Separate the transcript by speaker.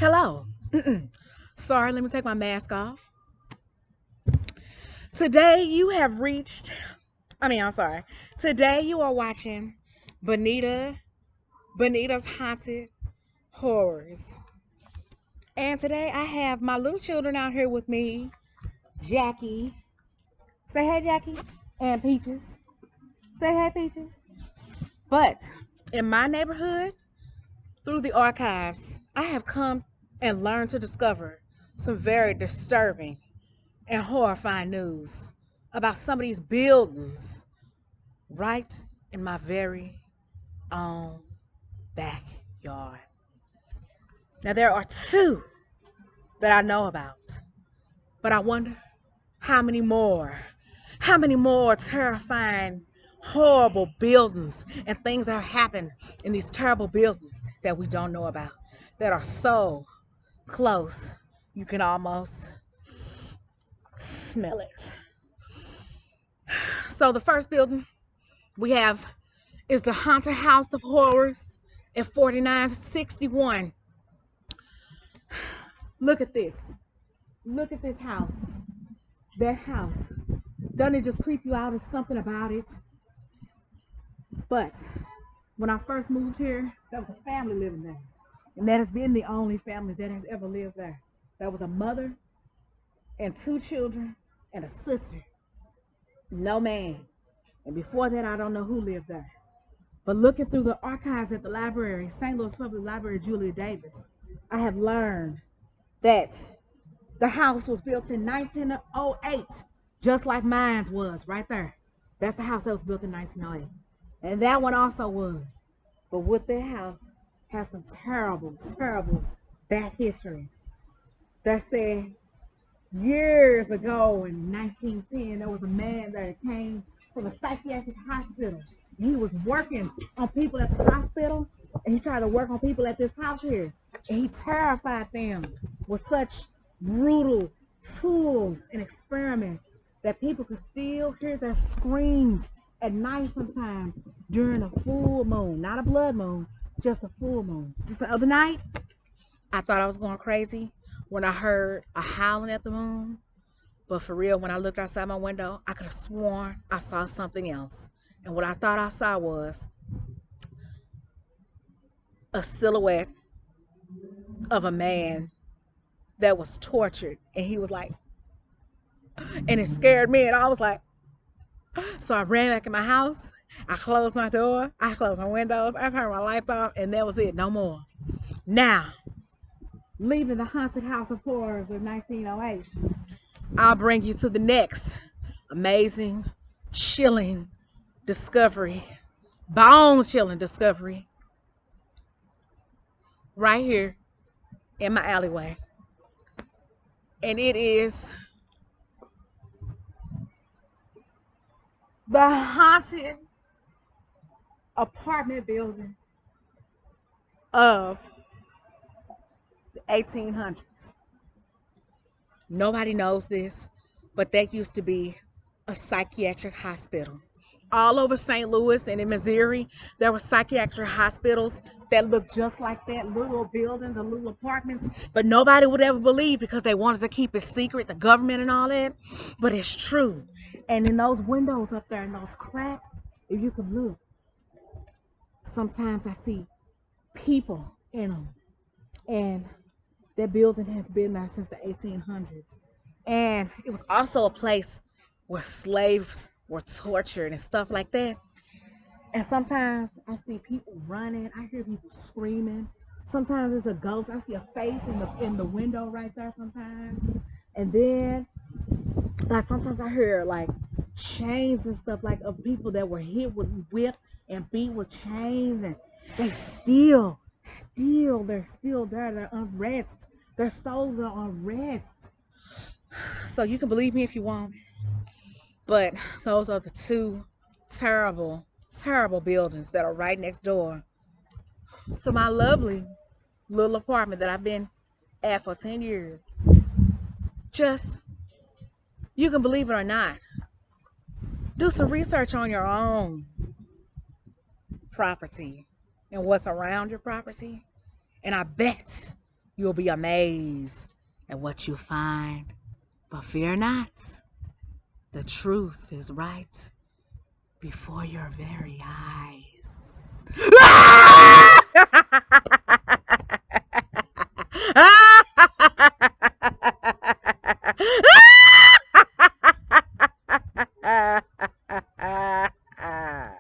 Speaker 1: Hello. Sorry, let me take my mask off. Today you have reached, I'm sorry. Today you are watching Bonita's Haunted Horrors. And today I have my little children out here with me, Jackie. Say hey, Jackie. And Peaches. Say hey, Peaches. But in my neighborhood, through the archives, I have come and learned to discover some very disturbing and horrifying news about some of these buildings right in my very own backyard. Now, there are two that I know about, but I wonder how many more terrifying, horrible buildings and things that happen in these terrible buildings that we don't know about, that are so close you can almost smell it. So the first building we have is the Haunted House of Horrors at 4961. Look at this. Look at this house. That house. Doesn't it just creep you out? There's something about it. But when I first moved here, there was a family living there. And that has been the only family that has ever lived there. There was a mother and two children and a sister. No man. And before that, I don't know who lived there. But looking through the archives at the library, St. Louis Public Library, Julia Davis, I have learned that the house was built in 1908, just like mine was right there. That's the house that was built in 1908. And that one also was. But with that house has some terrible, terrible back history. They said years ago in 1910, there was a man that came from a psychiatric hospital. He was working on people at the hospital, and he tried to work on people at this house here. And he terrified them with such brutal tools and experiments that people could still hear their screams at night sometimes during a full moon. Not a blood moon, just a full moon. Just the other night, I thought I was going crazy when I heard a howling at the moon. But for real, when I looked outside my window, I could have sworn I saw something else. And what I thought I saw was a silhouette of a man that was tortured. And he was like, and it scared me. And I was like, so I ran back in my house. I closed my door. I closed my windows. I turned my lights off. And that was it. No more. Now, leaving the Haunted House of Horrors of 1908, I'll bring you to the next amazing, chilling discovery, bone-chilling discovery, right here in my alleyway. And it is the haunted apartment building of the 1800s. Nobody knows this, but that used to be a psychiatric hospital. All over St. Louis and in Missouri, there were psychiatric hospitals that looked just like that, little buildings and little apartments, but nobody would ever believe because they wanted to keep it secret, the government and all that. But it's true. And in those windows up there, in those cracks, if you could look, sometimes I see people in them. And that building has been there since the 1800s. And it was also a place where slaves were tortured and stuff like that. And sometimes I see people running. I hear people screaming. Sometimes it's a ghost. I see a face in the window right there sometimes. And then like sometimes I hear like chains and stuff like of people that were hit with whipped and beat with chains, and they they're still there. They're unrest. Their souls are unrest. So you can believe me if you want, but those are the two terrible, terrible buildings that are right next door to my lovely little apartment that I've been at for 10 years. Just, you can believe it or not, do some research on your own property and what's around your property. And I bet You'll be amazed at what you'll find. But fear not, the truth is right before your very eyes.